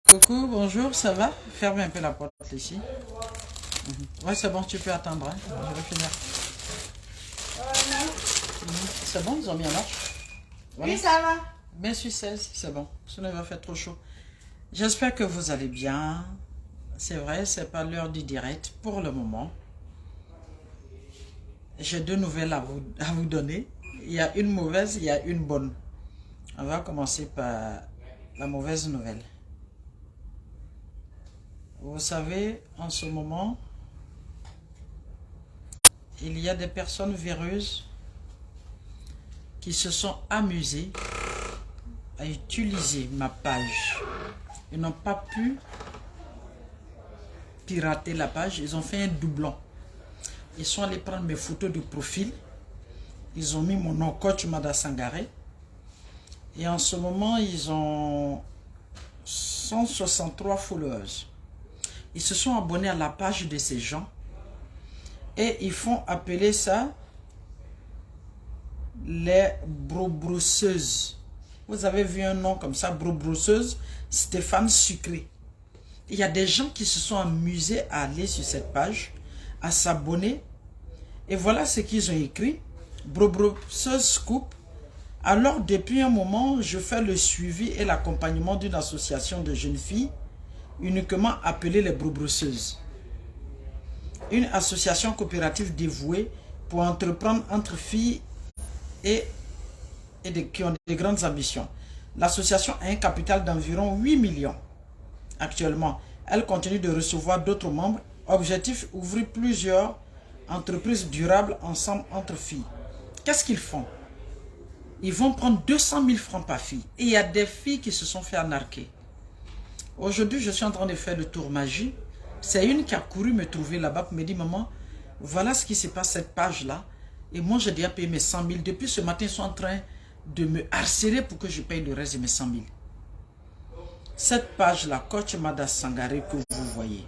Coucou, bonjour, ça va? Ferme un peu la porte ici. Ouais, c'est bon, tu peux attendre. Hein. Je vais finir. C'est bon, ils ont mis en marche. Voilà. Oui, ça va. Bien sûr, 16, c'est bon. Sinon, il va faire trop chaud. J'espère que vous allez bien. C'est vrai, c'est pas l'heure du direct pour le moment. J'ai deux nouvelles à vous donner. Il y a une mauvaise, il y a une bonne. On va commencer par la mauvaise nouvelle. Vous savez, en ce moment, il y a des personnes véreuses qui se sont amusées à utiliser ma page. Ils n'ont pas pu pirater la page, ils ont fait un doublon. Ils sont allés prendre mes photos de profil. Ils ont mis mon nom, Coach Mada Sangaré. Et en ce moment, ils ont 163 followers. Ils se sont abonnés à la page de ces gens. Et ils font appeler ça les brobrousseuses. Vous avez vu un nom comme ça, brobrousseuse, Stéphane Sucré. Il y a des gens qui se sont amusés à aller sur cette page, à s'abonner. Et voilà ce qu'ils ont écrit. Brobrousseuse Scoop. Alors, depuis un moment, je fais le suivi et l'accompagnement d'une association de jeunes filles, uniquement appelée les brobrousseuses. Une association coopérative dévouée pour entreprendre entre filles qui ont de grandes ambitions. L'association a un capital d'environ 8 millions. Actuellement, elle continue de recevoir d'autres membres. Objectif, ouvrir plusieurs entreprises durables ensemble entre filles. Qu'est-ce qu'ils font? Ils vont prendre 200 000 francs par fille. Et il y a des filles qui se sont fait arnaquer. Aujourd'hui, je suis en train de faire le tour magie. C'est une qui a couru me trouver là-bas pour me dire, maman, voilà ce qui se passe cette page-là. Et moi, j'ai déjà payé mes 100 000. Depuis ce matin, ils sont en train de me harceler pour que je paye le reste de mes 100 000. Cette page-là, Coach Mada Sangaré, que vous voyez.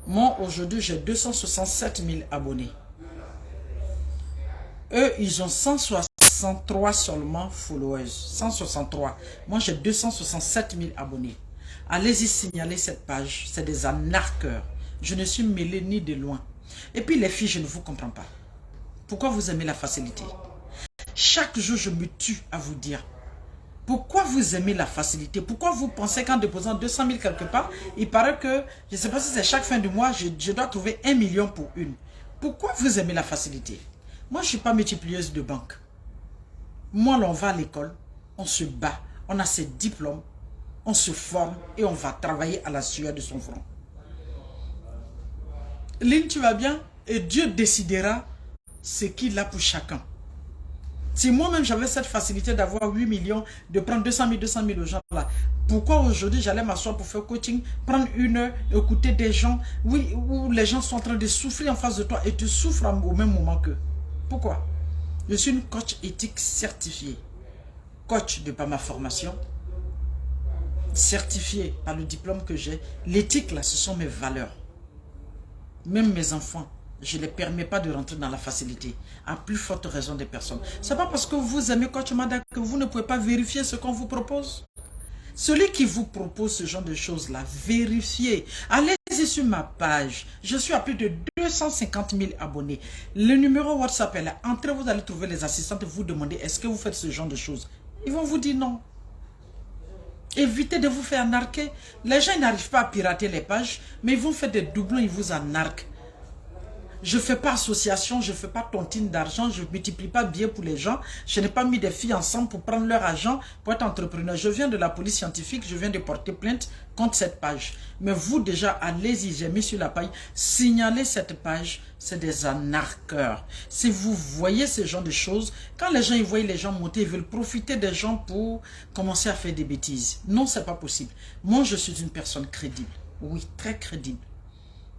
Moi, aujourd'hui, j'ai 267 000 abonnés. Eux, ils ont 163 seulement followers. 163. Moi, j'ai 267 000 abonnés. Allez-y signaler cette page. C'est des arnaqueurs. Je ne suis mêlé ni de loin. Et puis les filles, je ne vous comprends pas. Pourquoi vous aimez la facilité? Chaque jour, je me tue à vous dire. Pourquoi vous aimez la facilité? Pourquoi vous pensez qu'en déposant 200 000 quelque part, il paraît que, je ne sais pas si c'est chaque fin du mois, je dois trouver 1 million pour une. Pourquoi vous aimez la facilité? Moi, je ne suis pas multiplieuse de banque. Moi, là, on va à l'école, on se bat, on a ses diplômes, on se forme et on va travailler à la sueur de son front. Lynn, tu vas bien? Et Dieu décidera ce qu'il a pour chacun. Si moi-même j'avais cette facilité d'avoir 8 millions, de prendre 200 000 aux gens là, pourquoi aujourd'hui j'allais m'asseoir pour faire coaching, prendre une heure, écouter des gens, oui, où les gens sont en train de souffrir en face de toi et tu souffres au même moment qu'eux? Pourquoi? Je suis une coach éthique certifiée. Coach de par ma formation, certifiée par le diplôme que j'ai. L'éthique là, ce sont mes valeurs. Même mes enfants, je ne les permets pas de rentrer dans la facilité. À plus forte raison des personnes. Ce n'est pas parce que vous aimez Coach Mada que vous ne pouvez pas vérifier ce qu'on vous propose. Celui qui vous propose ce genre de choses-là, vérifiez. Allez-y sur ma page. Je suis à plus de 250 000 abonnés. Le numéro WhatsApp est là. Entrez, vous allez trouver les assistantes et vous demandez est-ce que vous faites ce genre de choses. Ils vont vous dire non. Évitez de vous faire arnaquer. Les gens n'arrivent pas à pirater les pages, mais ils vont faire des doublons, ils vous arnaquent. Je ne fais pas association, je ne fais pas tontine d'argent, je ne multiplie pas bien pour les gens. Je n'ai pas mis des filles ensemble pour prendre leur argent pour être entrepreneur. Je viens de la police scientifique, je viens de porter plainte contre cette page. Mais vous déjà, allez-y, j'ai mis sur la page, signalez cette page, c'est des arnaqueurs. Si vous voyez ce genre de choses, quand les gens ils voient les gens monter, ils veulent profiter des gens pour commencer à faire des bêtises. Non, ce n'est pas possible. Moi, je suis une personne crédible. Oui, très crédible.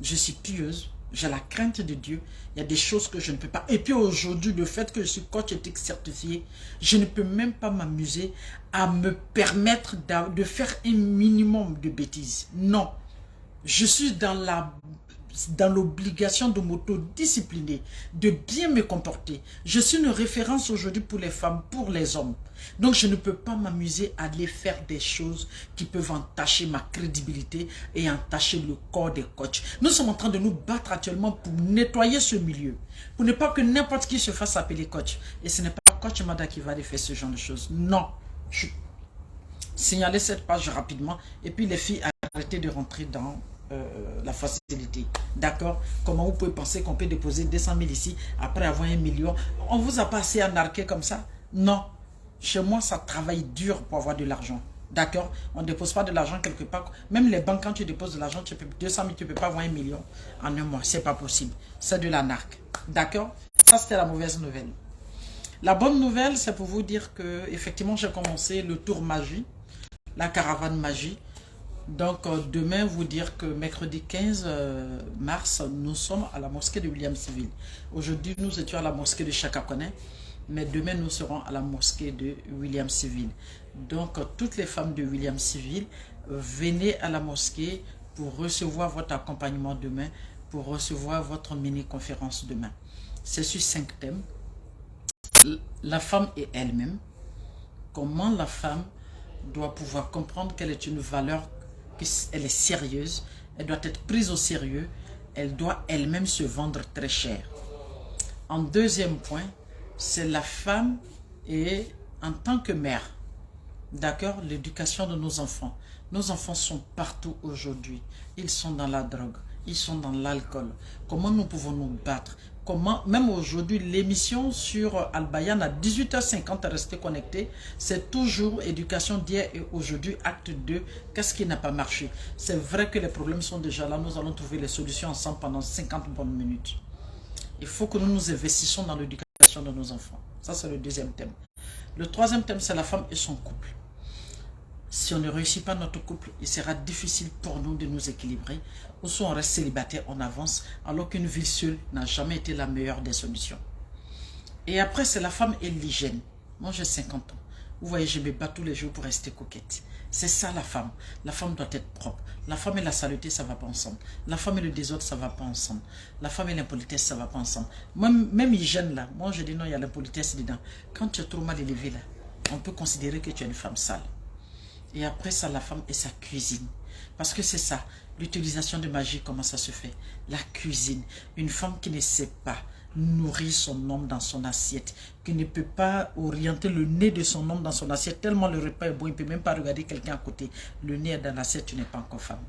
Je suis pieuse. J'ai la crainte de Dieu. Il y a des choses que je ne peux pas. Et puis aujourd'hui, le fait que je suis coach éthique certifié, je ne peux même pas m'amuser à me permettre de faire un minimum de bêtises. Non. Je suis dans la dans l'obligation de m'autodiscipliner, de bien me comporter. Je suis une référence aujourd'hui pour les femmes, pour les hommes. Donc je ne peux pas m'amuser à aller faire des choses qui peuvent entacher ma crédibilité et entacher le corps des coachs. Nous sommes en train de nous battre actuellement pour nettoyer ce milieu, pour ne pas que n'importe qui se fasse appeler coach. Et ce n'est pas Coach Mada qui va aller faire ce genre de choses. Non. Signalez cette page rapidement et puis les filles, arrêtez de rentrer dans la facilité. D'accord? Comment vous pouvez penser qu'on peut déposer 200 000 ici après avoir 1 million? On vous a pas assez anarqué comme ça? Non. Chez moi, ça travaille dur pour avoir de l'argent. D'accord? On ne dépose pas de l'argent quelque part. Même les banques, quand tu déposes de l'argent, 200 000, tu ne peux pas avoir 1 million en un mois. C'est pas possible. C'est de l'anarque. D'accord? Ça, c'était la mauvaise nouvelle. La bonne nouvelle, c'est pour vous dire que effectivement, j'ai commencé le tour magie, la caravane magie. Donc, demain, vous dire que mercredi 15 mars, nous sommes à la mosquée de Williamsville. Aujourd'hui, nous étions à la mosquée de Chakakone, mais demain, nous serons à la mosquée de Williamsville. Donc, toutes les femmes de Williamsville, venez à la mosquée pour recevoir votre accompagnement demain, pour recevoir votre mini-conférence demain. C'est sur 5 thèmes. La femme et elle-même. Comment la femme doit pouvoir comprendre qu'elle est une valeur, qu'elle est sérieuse, elle doit être prise au sérieux, elle doit elle-même se vendre très cher. En deuxième point, c'est la femme et en tant que mère, d'accord, l'éducation de nos enfants. Nos enfants sont partout aujourd'hui. Ils sont dans la drogue, ils sont dans l'alcool. Comment nous pouvons nous battre? Comment, même aujourd'hui, l'émission sur Al-Bayan à 18h50 restez connectés, c'est toujours éducation d'hier et aujourd'hui, acte 2, qu'est-ce qui n'a pas marché? C'est vrai que les problèmes sont déjà là, nous allons trouver les solutions ensemble pendant 50 bonnes minutes. Il faut que nous nous investissions dans l'éducation de nos enfants. Ça, c'est le deuxième thème. Le troisième thème, c'est la femme et son couple. Si on ne réussit pas notre couple, il sera difficile pour nous de nous équilibrer. Ou soit on reste célibataire, on avance, alors qu'une vie seule n'a jamais été la meilleure des solutions. Et après, c'est la femme et l'hygiène. Moi, j'ai 50 ans. Vous voyez, je me bats tous les jours pour rester coquette. C'est ça la femme. La femme doit être propre. La femme et la saleté, ça ne va pas ensemble. La femme et le désordre, ça ne va pas ensemble. La femme et l'impolitesse, ça ne va pas ensemble. Même hygiène, là, moi je dis non, il y a l'impolitesse dedans. Quand tu es trop mal élevé, là, on peut considérer que tu es une femme sale. Et après ça, la femme et sa cuisine. Parce que c'est ça, l'utilisation de magie, comment ça se fait? La cuisine. Une femme qui ne sait pas nourrir son homme dans son assiette, qui ne peut pas orienter le nez de son homme dans son assiette, tellement le repas est bon, il ne peut même pas regarder quelqu'un à côté. Le nez est dans l'assiette, tu n'es pas encore femme.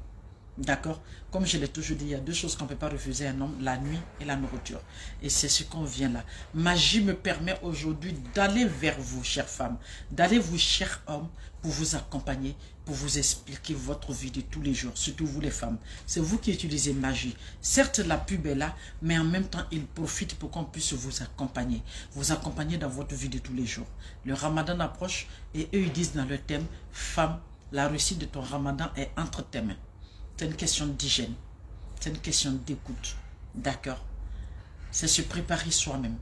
D'accord? Comme je l'ai toujours dit, il y a deux choses qu'on ne peut pas refuser à un homme, la nuit et la nourriture. Et c'est ce qu'on vient là. Magie me permet aujourd'hui d'aller vers vous, chères femmes, d'aller vous, chers hommes, pour vous accompagner, pour vous expliquer votre vie de tous les jours, surtout vous les femmes. C'est vous qui utilisez magie. Certes, la pub est là, mais en même temps, il profite pour qu'on puisse vous accompagner dans votre vie de tous les jours. Le ramadan approche et eux, ils disent dans leur thème, femme, la réussite de ton ramadan est entre tes mains. C'est une question d'hygiène. C'est une question d'écoute. D'accord? C'est se préparer soi-même.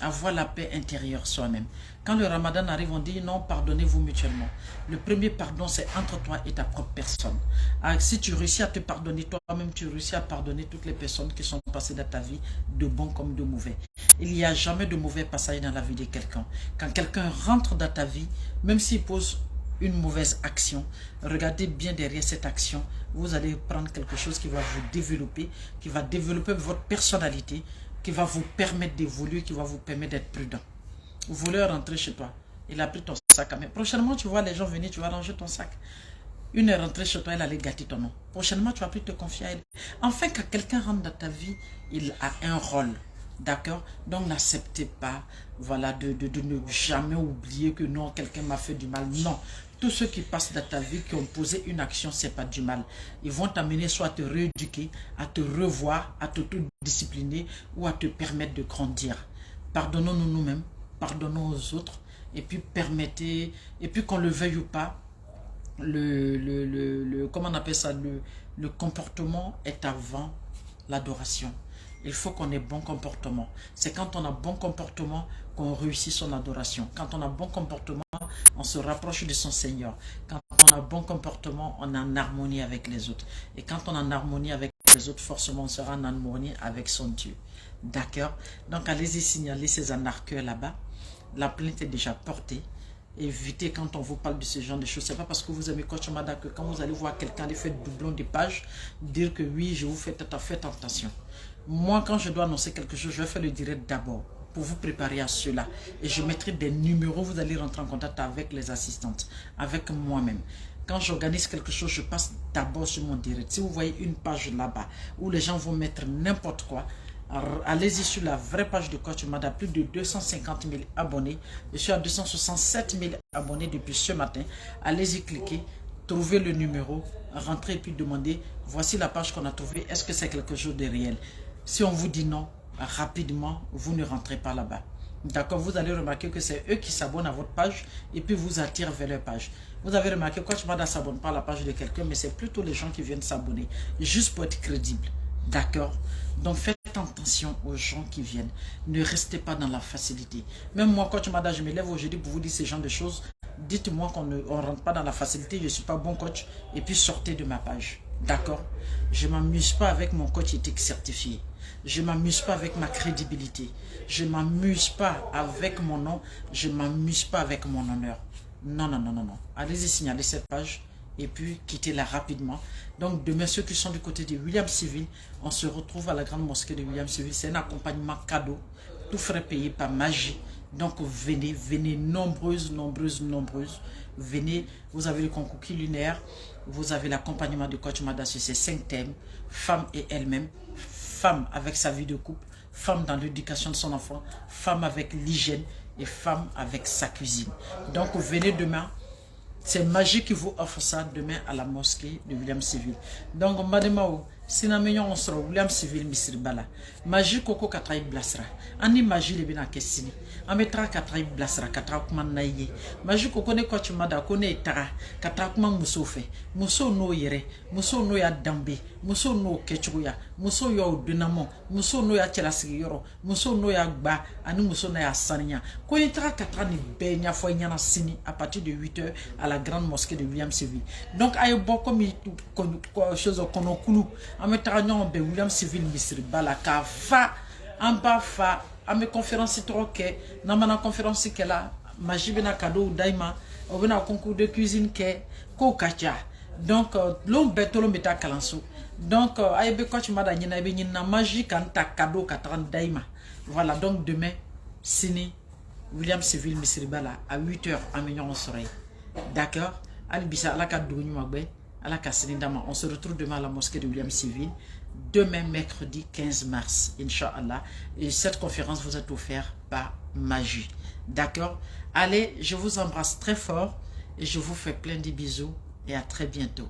Avoir la paix intérieure soi-même. Quand le ramadan arrive, on dit non, pardonnez-vous mutuellement. Le premier pardon, c'est entre toi et ta propre personne. Alors, si tu réussis à te pardonner toi-même, tu réussis à pardonner toutes les personnes qui sont passées dans ta vie, de bon comme de mauvais. Il n'y a jamais de mauvais passage dans la vie de quelqu'un. Quand quelqu'un rentre dans ta vie, même s'il pose une mauvaise action, regardez bien derrière cette action, vous allez prendre quelque chose qui va vous développer, qui va développer votre personnalité, qui va vous permettre d'évoluer, qui va vous permettre d'être prudent. Vous voulez rentrer chez toi, il a pris ton sac à main. Prochainement, tu vois les gens venir, tu vas ranger ton sac. Une est rentrée chez toi, elle allait gâter ton nom. Prochainement, tu vas plus te confier à elle. Enfin, quand quelqu'un rentre dans ta vie, il a un rôle. D'accord? Donc, n'acceptez pas, voilà, de ne jamais oublier que non, quelqu'un m'a fait du mal. Non. Tous ceux qui passent dans ta vie, qui ont posé une action, ce n'est pas du mal. Ils vont t'amener soit à te rééduquer, à te revoir, à te discipliner ou à te permettre de grandir. Pardonnons-nous nous-mêmes, pardonnons aux autres et puis permettez, et puis qu'on le veuille ou pas, comment on appelle ça, le comportement est avant l'adoration. il faut qu'on ait bon comportement. C'est quand on a bon comportement qu'on réussit son adoration. Quand on a bon comportement, on se rapproche de son Seigneur. Quand on a bon comportement, on est en harmonie avec les autres. Et quand on est en harmonie avec les autres, forcément, on sera en harmonie avec son Dieu. D'accord? Donc, allez-y signaler ces anarcheurs là-bas. La plainte est déjà portée. Évitez quand on vous parle de ce genre de choses. C'est pas parce que vous aimez Coach Mada que quand vous allez voir quelqu'un aller faire doublon de page, dire que oui, je vous fais attention. Moi, quand je dois annoncer quelque chose, je vais faire le direct d'abord pour vous préparer à cela. Et je mettrai des numéros, vous allez rentrer en contact avec les assistantes, avec moi-même. Quand j'organise quelque chose, je passe d'abord sur mon direct. Si vous voyez une page là-bas où les gens vont mettre n'importe quoi, allez-y sur la vraie page de Coach Mada, plus de 250 000 abonnés. Je suis à 267 000 abonnés depuis ce matin. Allez-y, cliquez, trouvez le numéro, rentrez et puis demandez, voici la page qu'on a trouvée, est-ce que c'est quelque chose de réel? Si on vous dit non, rapidement, vous ne rentrez pas là-bas. D'accord, vous allez remarquer que c'est eux qui s'abonnent à votre page et puis vous attirent vers leur page. Vous avez remarqué que Coach Mada ne s'abonne pas à la page de quelqu'un, mais c'est plutôt les gens qui viennent s'abonner, juste pour être crédible. D'accord? Donc faites attention aux gens qui viennent. Ne restez pas dans la facilité. Même moi, Coach Mada, je me lève aujourd'hui pour vous dire ce genre de choses. Dites-moi qu'on ne rentre pas dans la facilité, je ne suis pas bon coach, et puis sortez de ma page. D'accord? Je ne m'amuse pas avec mon coach éthique certifié. Je ne m'amuse pas avec ma crédibilité. Je ne m'amuse pas avec mon nom. Je ne m'amuse pas avec mon honneur. Non, non, non, non, non. Allez-y signaler cette page et puis quittez-la rapidement. Donc demain, ceux qui sont du côté de William Civil, on se retrouve à la grande mosquée de William Civil. C'est un accompagnement cadeau, tout frais payé par magie. Donc venez, venez nombreuses. Venez, vous avez le concours lunaire, vous avez l'accompagnement de Coach Mada sur ces 5 thèmes, femme et elle-même, femme avec sa vie de couple, femme dans l'éducation de son enfant, femme avec l'hygiène et femme avec sa cuisine. Donc venez demain. C'est Magie qui vous offre ça demain à la mosquée de William Civil. Donc, Mademao, si nous avons sur William Civil, Misri Bala, Magie Koko Katraï Blasra, Ani Magie les Bina Kessini, Ametra Katraï Blasra, Katrakman Naye, Magie Koko ne Coach Mada, Kone Tara, Katrakman Musofe, Muso no Yere, Muso no ya Dambe, Muso no Kechuya, Muso yo Dunamo, Muso no ya Chelasigi Yoro, Muso no ya Gba, Ani Muso no ya Sanya, Kone Tara Katrani Benya Foyana Sini à partir de 8 h à la grande mosquée de William Civil. Donc, ayo beaucoup de choses qu'on a connues. En me traînant de William Civil Misri Balaka fa en bas fa à mes conférences trop que dans ma conférence que là magie bena cadeau daima au bena concours de cuisine que kokacha. Donc l'homme betolo meta kalanso. Donc ayo be coach mada nyina be nyina magie kan ta cadeau 40 daima. Voilà, donc demain Sini William Civil Misri Bala à 8 h à Mignon Soleil. D'accord? Alibisa ala ka dougne magbe. On se retrouve demain à la mosquée de William Civil, demain mercredi 15 mars, Inch'Allah. Et cette conférence vous est offerte par Magie. D'accord? Allez, je vous embrasse très fort et je vous fais plein de bisous et à très bientôt.